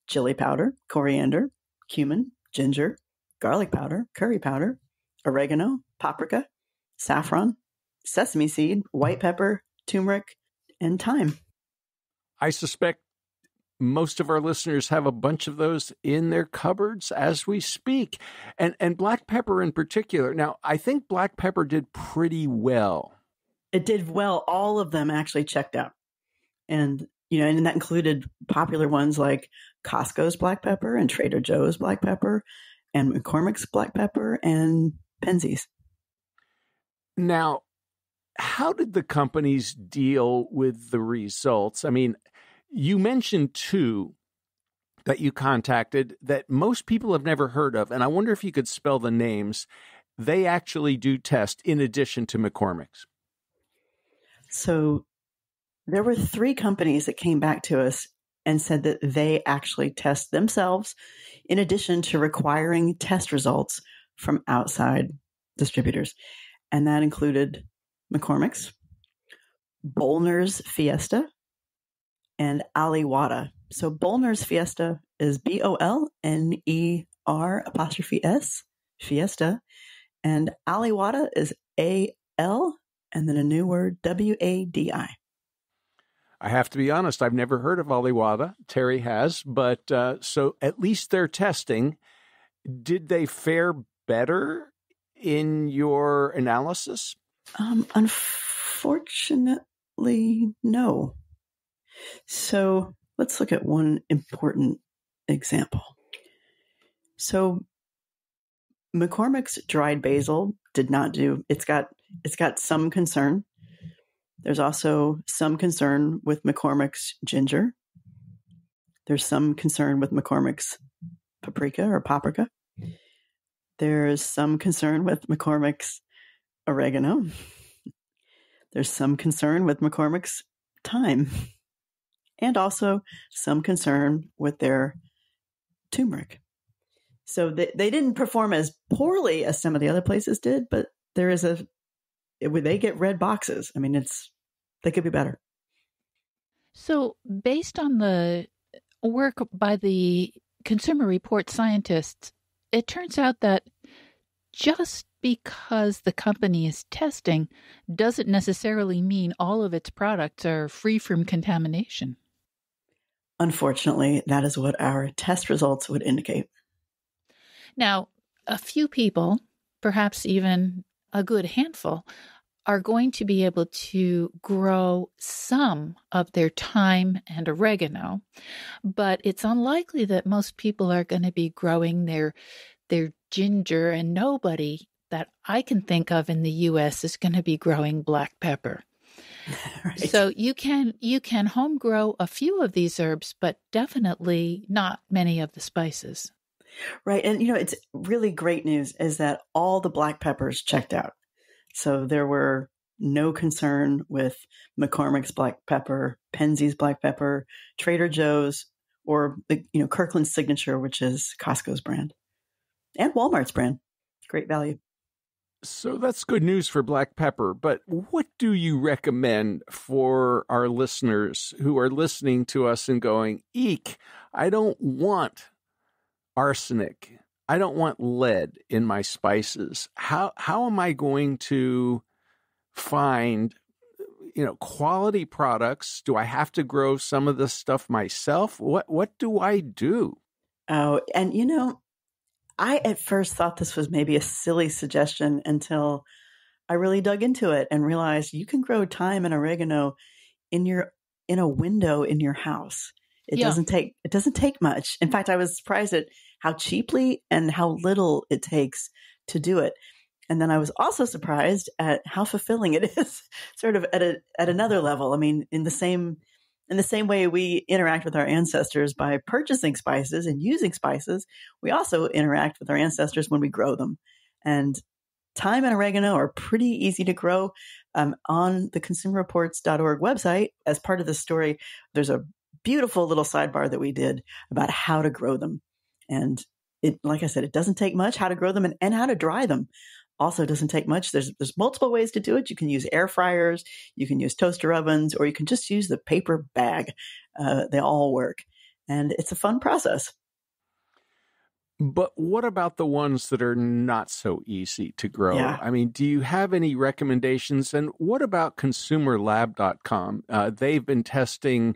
Speaker 3: chili powder, coriander, cumin, ginger, garlic powder, curry powder, oregano, paprika, saffron, sesame seed, white pepper, turmeric, and thyme.
Speaker 1: I suspect most of our listeners have a bunch of those in their cupboards as we speak. And black pepper in particular. Now, I think black pepper did pretty well.
Speaker 3: It did well. All of them actually checked out. And, and that included popular ones like Costco's black pepper and Trader Joe's black pepper and McCormick's black pepper and Penzeys.
Speaker 1: Now, how did the companies deal with the results? I mean, you mentioned two that you contacted that most people have never heard of, and I wonder if you could spell the names. They actually do test in addition to McCormick's.
Speaker 3: So there were 3 companies that came back to us and said that they actually test themselves in addition to requiring test results from outside distributors. And that included McCormick's, Bolner's Fiesta, and Aliwata. So Bolner's Fiesta is BOLNER', Fiesta. And aliwada is A-L and then a new word, W-A-D-I.
Speaker 1: I have to be honest, I've never heard of aliwada. Terry has, but so at least they're testing. Did they fare better in your analysis?
Speaker 3: Unfortunately, no. So let's look at one important example. So McCormick's dried basil did not do. It's got some concern. There's also some concern with McCormick's ginger. There's some concern with McCormick's paprika. There's some concern with McCormick's oregano. There's some concern with McCormick's thyme. And also some concern with their turmeric. So they didn't perform as poorly as some of the other places did, but they get red boxes. I mean, they could be better.
Speaker 2: So based on the work by the Consumer Reports scientists, it turns out that just because the company is testing doesn't necessarily mean all of its products are free from contamination.
Speaker 3: Unfortunately, that is what our test results would indicate.
Speaker 2: Now, a few people, perhaps even a good handful, are going to be able to grow some of their thyme and oregano, but it's unlikely that most people are going to be growing their ginger, and nobody that I can think of in the U.S. is going to be growing black pepper. Right. So you can home grow a few of these herbs, but definitely not many of the spices.
Speaker 3: Right. And, it's really great news is that all the black peppers checked out. So there were no concern with McCormick's black pepper, Penzeys black pepper, Trader Joe's, or Kirkland's Signature, which is Costco's brand, and Walmart's brand. Great value.
Speaker 1: So that's good news for black pepper, but what do you recommend for our listeners who are listening to us and going, eek, I don't want arsenic. I don't want lead in my spices. How am I going to find, quality products? Do I have to grow some of this stuff myself? What do I do?
Speaker 3: Oh, and I at first thought this was maybe a silly suggestion until I really dug into it and realized you can grow thyme and oregano in a window in your house. It doesn't take much. In fact, I was surprised at how cheaply and how little it takes to do it. And then I was also surprised at how fulfilling it is, sort of at another level. I mean, in the same way we interact with our ancestors by purchasing spices and using spices, we also interact with our ancestors when we grow them. And thyme and oregano are pretty easy to grow. On the consumerreports.org website, as part of the story, there's a beautiful little sidebar that we did about how to grow them. And it, like I said, it doesn't take much how to grow them and how to dry them. Also doesn't take much. There's multiple ways to do it. You can use air fryers, you can use toaster ovens, or you can just use the paper bag. They all work. And it's a fun process.
Speaker 1: But what about the ones that are not so easy to grow?
Speaker 3: Yeah.
Speaker 1: I mean, do you have any recommendations? And what about consumerlab.com? They've been testing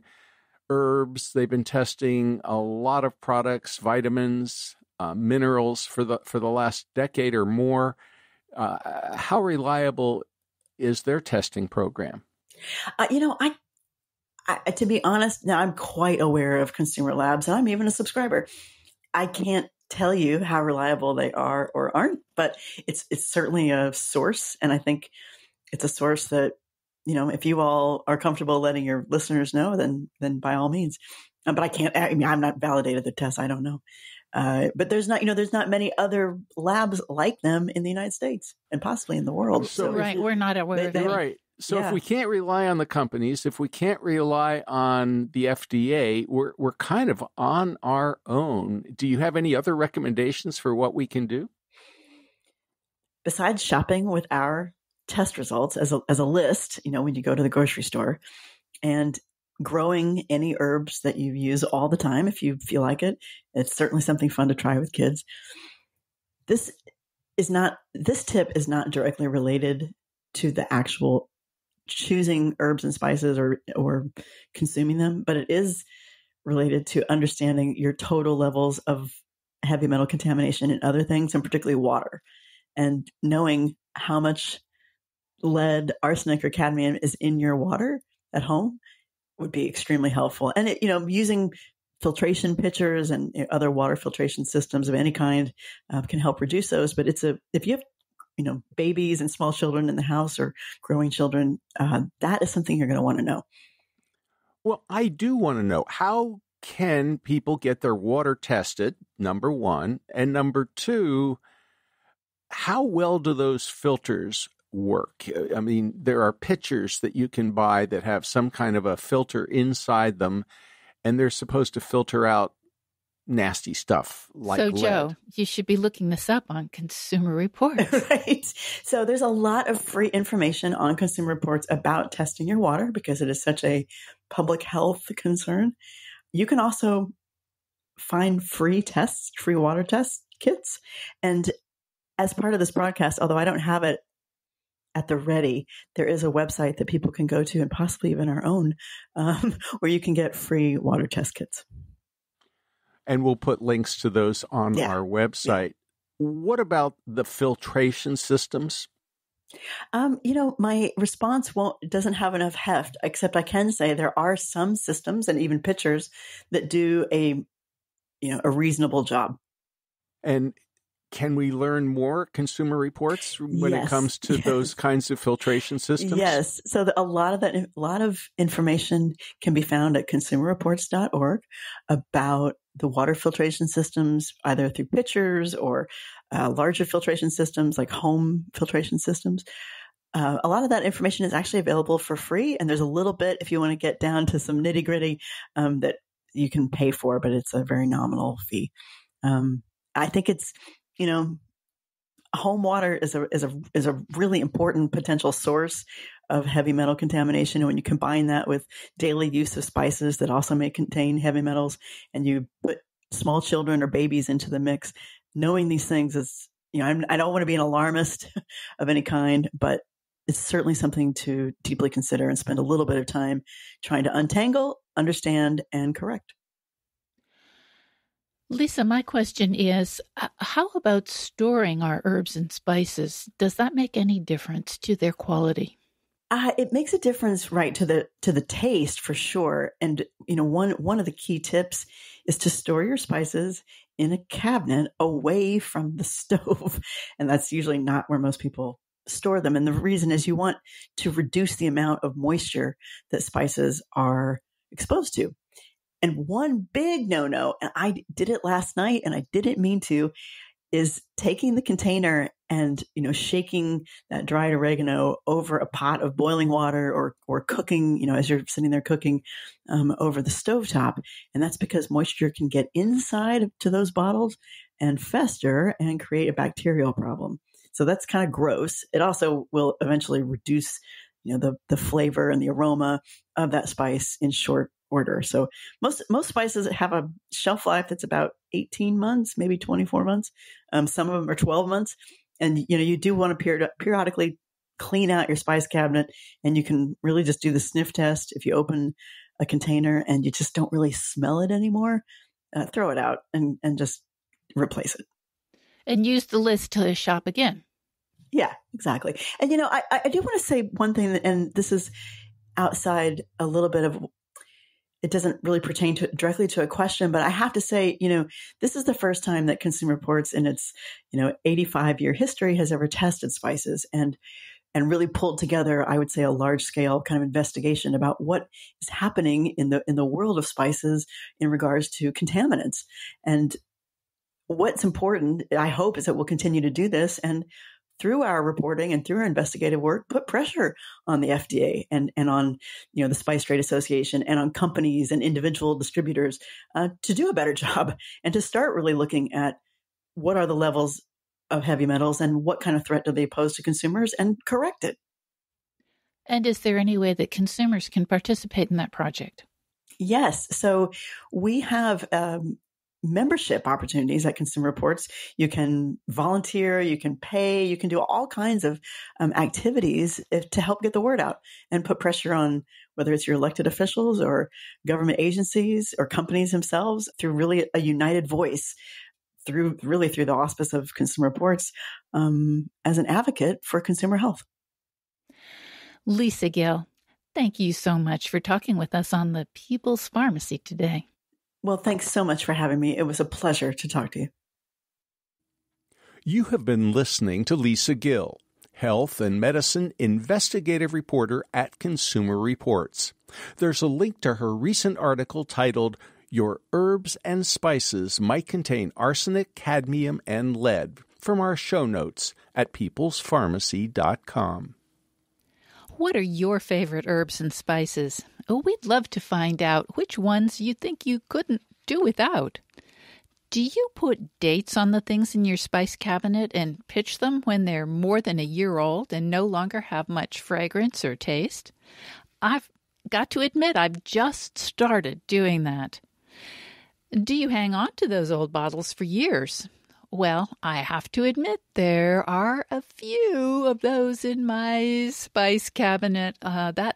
Speaker 1: herbs. They've been testing a lot of products, vitamins, minerals for the last decade or more. How reliable is their testing program?
Speaker 3: I to be honest, now I'm quite aware of Consumer Labs, and I'm even a subscriber. I can't tell you how reliable they are or aren't, but it's certainly a source, and I think it's a source that if you all are comfortable letting your listeners know, then by all means. But I can't. I mean, I'm not validated the test. I don't know. But there's not many other labs like them in the United States and possibly in the world.
Speaker 1: So
Speaker 2: right, we're not aware of that.
Speaker 1: Right. So
Speaker 3: Yeah.
Speaker 1: if we can't rely on the companies, if we can't rely on the FDA, we're kind of on our own. Do you have any other recommendations for what we can do?
Speaker 3: Besides shopping with our test results as a list, when you go to the grocery store, and growing any herbs that you use all the time if you feel like it. It's certainly something fun to try with kids. This this tip is not directly related to the actual choosing herbs and spices or consuming them, but it is related to understanding your total levels of heavy metal contamination in other things, and particularly water, and knowing how much lead, arsenic, or cadmium is in your water at home would be extremely helpful. And using filtration pitchers and other water filtration systems of any kind can help reduce those. But if you have babies and small children in the house or growing children, that is something you're going to want to know.
Speaker 1: Well, I do want to know, how can people get their water tested, number one, and number two, how well do those filters work? I mean, there are pitchers that you can buy that have some kind of a filter inside them, and they're supposed to filter out nasty stuff like lead.
Speaker 2: So, Joe, you should be looking this up on Consumer Reports.
Speaker 3: Right. So there's a lot of free information on Consumer Reports about testing your water because it is such a public health concern. You can also find free water test kits. And as part of this broadcast, although I don't have it at the ready, there is a website that people can go to, and possibly even our own, where you can get free water test kits.
Speaker 1: And we'll put links to those on our website. Yeah. What about the filtration systems?
Speaker 3: My response doesn't have enough heft, except I can say there are some systems and even pitchers that do a reasonable job. And
Speaker 1: can we learn more Consumer Reports when it comes to those kinds of filtration systems?
Speaker 3: Yes. So a lot of information can be found at consumerreports.org about the water filtration systems, either through pitchers or larger filtration systems like home filtration systems. A lot of that information is actually available for free. And there's a little bit, if you want to get down to some nitty gritty, that you can pay for, but it's a very nominal fee. I think it's, home water is a really important potential source of heavy metal contamination. And when you combine that with daily use of spices that also may contain heavy metals, and you put small children or babies into the mix, knowing these things is, I don't want to be an alarmist of any kind, but it's certainly something to deeply consider and spend a little bit of time trying to untangle, understand, and correct.
Speaker 2: Lisa, my question is, how about storing our herbs and spices? Does that make any difference to their quality?
Speaker 3: It makes a difference, right, to the taste for sure. And one of the key tips is to store your spices in a cabinet away from the stove, and that's usually not where most people store them. And the reason is you want to reduce the amount of moisture that spices are exposed to. And one big no-no, and I did it last night and I didn't mean to, is taking the container and, shaking that dried oregano over a pot of boiling water or cooking, as you're sitting there cooking over the stovetop. And that's because moisture can get inside to those bottles and fester and create a bacterial problem. So that's kind of gross. It also will eventually reduce, the flavor and the aroma of that spice in short order. So most spices have a shelf life that's about 18 months, maybe 24 months. Some of them are 12 months. And, you do want to periodically clean out your spice cabinet, and you can really just do the sniff test. If you open a container and you just don't really smell it anymore, throw it out and just replace it. And
Speaker 2: use the list to shop again.
Speaker 3: Yeah, exactly. And, I do want to say one thing, and this is outside a little bit of, it doesn't really pertain directly to a question, but I have to say, this is the first time that Consumer Reports in its, 85-year history has ever tested spices and really pulled together, I would say, a large scale kind of investigation about what is happening in the world of spices in regards to contaminants. And what's important, I hope, is that we'll continue to do this, and through our reporting and through our investigative work, put pressure on the FDA and on, the Spice Trade Association and on companies and individual distributors to do a better job and to start really looking at what are the levels of heavy metals and what kind of threat do they pose to consumers, and correct it.
Speaker 2: And is there any way that consumers can participate in that project?
Speaker 3: Yes. So we have membership opportunities at Consumer Reports. You can volunteer, you can pay, you can do all kinds of activities to help get the word out and put pressure on whether it's your elected officials or government agencies or companies themselves through really a united voice through the auspice of Consumer Reports as an advocate for consumer health.
Speaker 2: Lisa Gill, thank you so much for talking with us on the People's Pharmacy today.
Speaker 3: Well, thanks so much for having me. It was a pleasure to talk to you.
Speaker 1: You have been listening to Lisa Gill, Health and Medicine Investigative Reporter at Consumer Reports. There's a link to her recent article titled, Your Herbs and Spices Might Contain Arsenic, Cadmium, and Lead, from our show notes at peoplespharmacy.com.
Speaker 2: What are your favorite herbs and spices? Oh, we'd love to find out which ones you think you couldn't do without. Do you put dates on the things in your spice cabinet and pitch them when they're more than a year old and no longer have much fragrance or taste? I've got to admit, I've just started doing that. Do you hang on to those old bottles for years? Well, I have to admit there are a few of those in my spice cabinet. That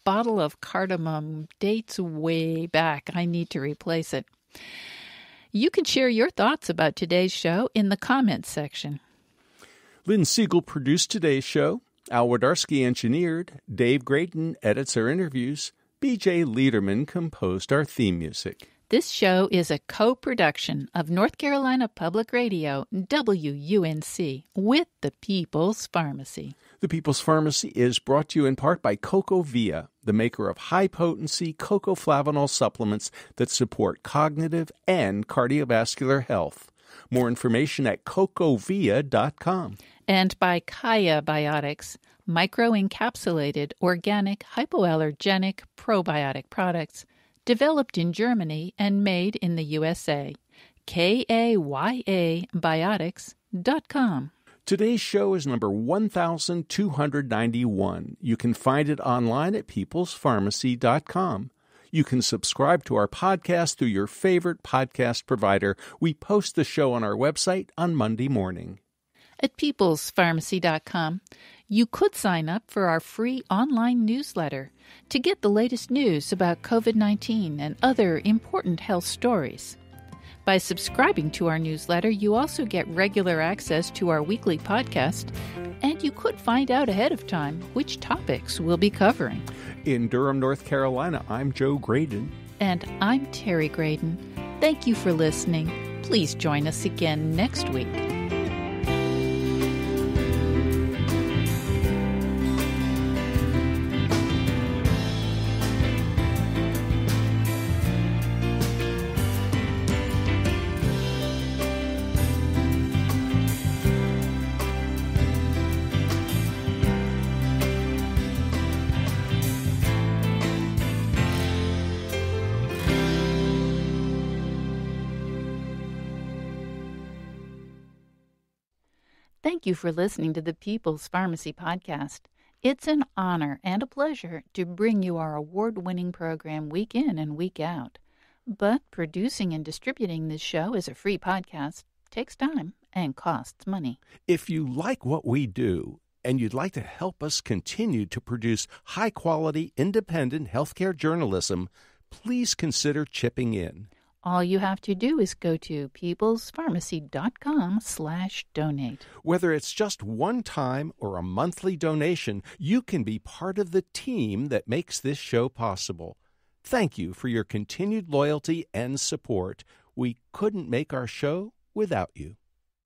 Speaker 2: bottle of cardamom dates way back. I need to replace it. You can share your thoughts about today's show in the comments section.
Speaker 1: Lynn Siegel produced today's show. Al Wadarsky engineered. Dave Graydon edits our interviews. B.J. Liederman composed our theme music.
Speaker 2: This show is a co-production of North Carolina Public Radio, WUNC, with the People's Pharmacy.
Speaker 1: The People's Pharmacy is brought to you in part by CocoVia, the maker of high-potency cocoflavanol supplements that support cognitive and cardiovascular health. More information at cocovia.com.
Speaker 2: And by Kaya Biotics, microencapsulated organic hypoallergenic probiotic products developed in Germany and made in the USA. KAYA Biotics.com.
Speaker 1: Today's show is number 1291. You can find it online at peoplespharmacy.com. You can subscribe to our podcast through your favorite podcast provider. We post the show on our website on Monday morning.
Speaker 2: At peoplespharmacy.com, you could sign up for our free online newsletter to get the latest news about COVID-19 and other important health stories. By subscribing to our newsletter, you also get regular access to our weekly podcast, and you could find out ahead of time which topics we'll be covering.
Speaker 1: In Durham, North Carolina, I'm Joe Graydon.
Speaker 2: And I'm Terry Graydon. Thank you for listening. Please join us again next week. Thank you for listening to the People's Pharmacy Podcast. It's an honor and a pleasure to bring you our award-winning program week in and week out. But producing and distributing this show as a free podcast takes time and costs money.
Speaker 1: If you like what we do and you'd like to help us continue to produce high-quality, independent healthcare journalism, please consider chipping in.
Speaker 2: All you have to do is go to peoplespharmacy.com/donate.
Speaker 1: Whether it's just one time or a monthly donation, you can be part of the team that makes this show possible. Thank you for your continued loyalty and support. We couldn't make our show without you.